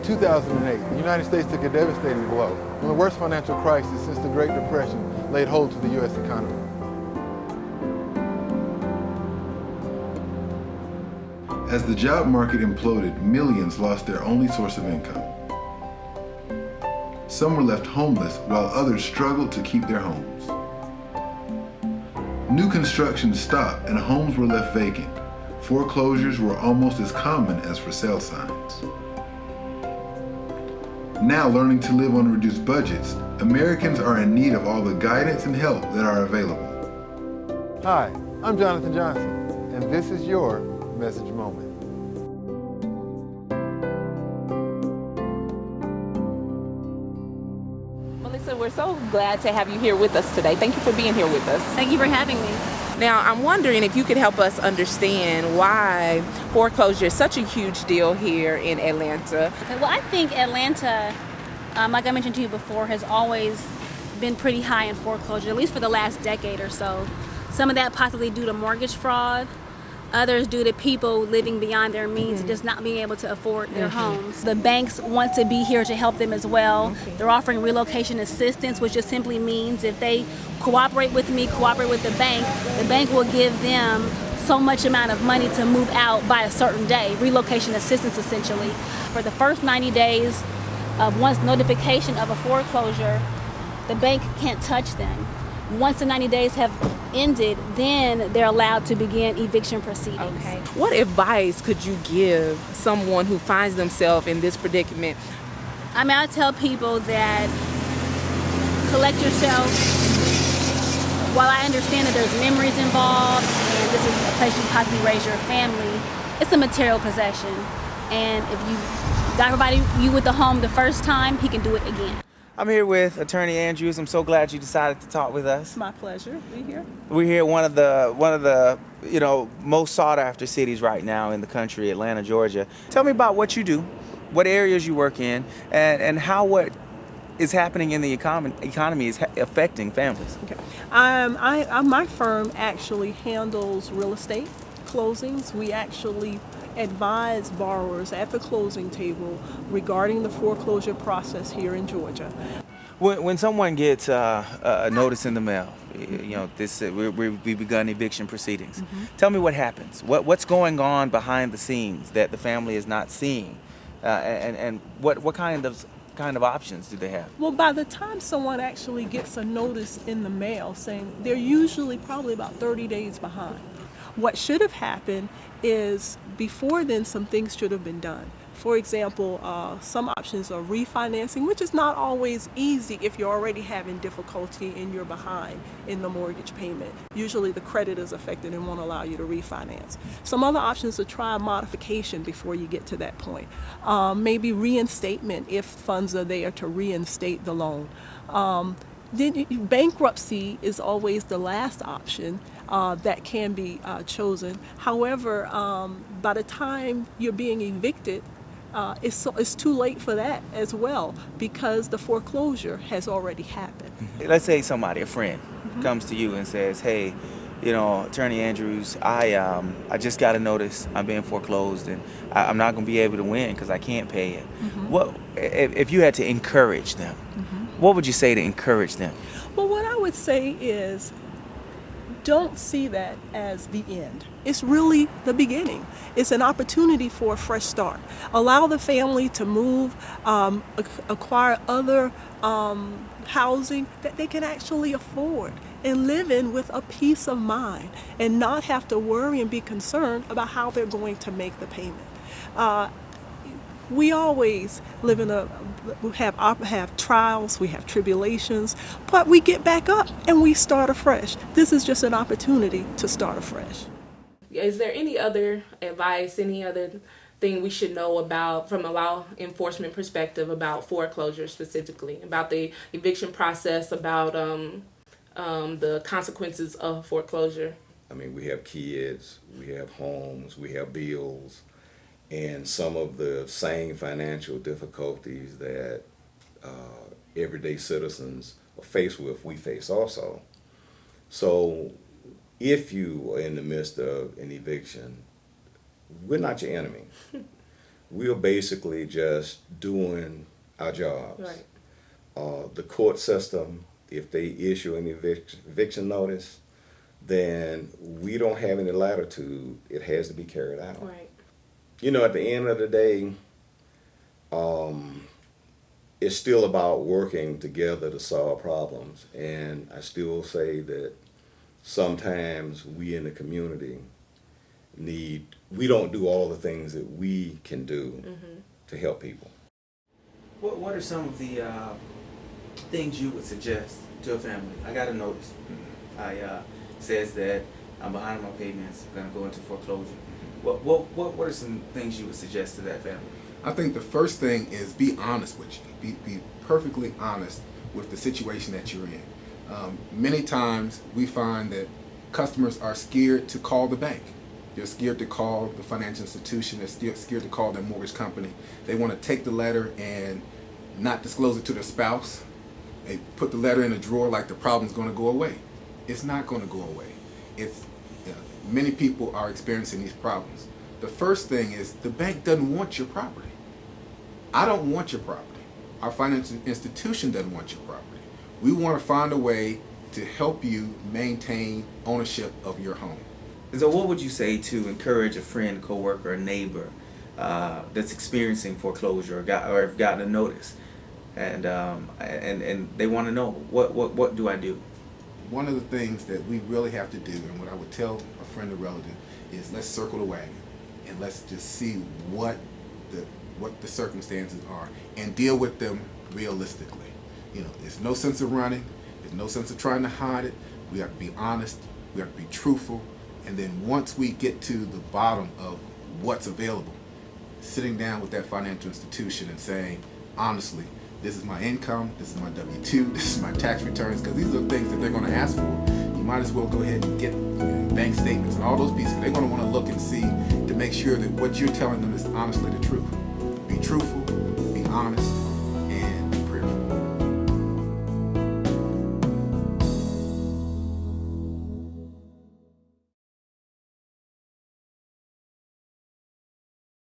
2008, the United States took a devastating blow when the worst financial crisis since the Great Depression laid hold to the U.S. economy. As the job market imploded, millions lost their only source of income. Some were left homeless while others struggled to keep their homes. New construction stopped and homes were left vacant. Foreclosures were almost as common as for sale signs. Now learning to live on reduced budgets, Americans are in need of all the guidance and help that are available. Hi, I'm Jonathan Johnson, and this is your Message Moment. Melissa, we're so glad to have you here with us today. Thank you for being here with us. Thank you for having me. Now, I'm wondering if you could help us understand why foreclosure is such a huge deal here in Atlanta. Okay, well, I think Atlanta, like I mentioned to you before, has always been pretty high in foreclosure, at least for the last decade or so. Some of that possibly due to mortgage fraud, others due to people living beyond their means and just not being able to afford their homes. The banks want to be here to help them as well. They're offering relocation assistance, which just simply means if they cooperate with me, cooperate with the bank will give them so much amount of money to move out by a certain day, relocation assistance essentially. For the first 90 days of once notification of a foreclosure, the bank can't touch them. Once the 90 days have ended, then they're allowed to begin eviction proceedings. Okay. What advice could you give someone who finds themselves in this predicament? I mean, I tell people that collect yourself. While I understand that there's memories involved and this is a place you possibly raise your family, it's a material possession. And if you God provided you with the home the first time, he can do it again. I'm here with Attorney Andrews. I'm so glad you decided to talk with us. It's my pleasure to be here. We're here in one of the most sought after cities right now in the country, Atlanta, Georgia. Tell me about what you do, what areas you work in, and how what is happening in the economy is affecting families. Okay. My firm actually handles real estate closings. We actually advise borrowers at the closing table regarding the foreclosure process here in Georgia. When someone gets a notice in the mail, we've begun eviction proceedings. Tell me what happens. What's going on behind the scenes that the family is not seeing, and what kind of options do they have? Well, by the time someone actually gets a notice in the mail saying, they're usually probably about 30 days behind. What should have happened is before then some things should have been done. For example, some options are refinancing, which is not always easy if you're already having difficulty and you're behind in the mortgage payment. Usually the credit is affected and won't allow you to refinance. Some other options are try a modification before you get to that point. Maybe reinstatement if funds are there to reinstate the loan. Then bankruptcy is always the last option that can be chosen. However, by the time you're being evicted, it's too late for that as well because the foreclosure has already happened. Let's say a friend, comes to you and says, "Hey, Attorney Andrews, I just got a notice. I'm being foreclosed, and I'm not going to be able to win because I can't pay it." What if you had to encourage them? What would you say to encourage them? Well, what I would say is don't see that as the end. It's really the beginning. It's an opportunity for a fresh start. Allow the family to move, acquire other housing that they can actually afford and live in with a peace of mind and not have to worry and be concerned about how they're going to make the payment. We always live we have trials, we have tribulations, but we get back up and we start afresh. This is just an opportunity to start afresh. Is there any other advice, any other thing we should know about from a law enforcement perspective about foreclosure specifically, about the eviction process, about the consequences of foreclosure? I mean, we have kids, we have homes, we have bills, and some of the same financial difficulties that everyday citizens are faced with, we face also. So if you are in the midst of an eviction, we're not your enemy. We are basically just doing our jobs. Right. The court system, if they issue an eviction notice, then we don't have any latitude. It has to be carried out. Right. You know, at the end of the day, it's still about working together to solve problems. And I still say that sometimes we in the community we don't do all the things that we can do to help people. What are some of the things you would suggest to a family? I got a notice. Says that I'm behind on my payments, going to go into foreclosure. What are some things you would suggest to that family? I think the first thing is be honest with you. Be perfectly honest with the situation that you're in. Many times we find that customers are scared to call the bank. They're scared to call the financial institution. They're scared to call their mortgage company. They want to take the letter and not disclose it to their spouse. They put the letter in a drawer like the problem's going to go away. It's not going to go away. Many people are experiencing these problems. The first thing is the bank doesn't want your property. I don't want your property. Our financial institution doesn't want your property. We want to find a way to help you maintain ownership of your home. So what would you say to encourage a friend, coworker, a neighbor that's experiencing foreclosure or have gotten a notice, and they want to know what do I do? One of the things that we really have to do, and what I would tell a friend or relative, is let's circle the wagon and let's just see what the circumstances are and deal with them realistically. You know, there's no sense of running. There's no sense of trying to hide it. We have to be honest. We have to be truthful. And then once we get to the bottom of what's available, sitting down with that financial institution and saying, honestly, this is my income, this is my W-2, this is my tax returns, because these are the things that they're going to ask for. You might as well go ahead and get bank statements and all those pieces. They're going to want to look and see to make sure that what you're telling them is honestly the truth.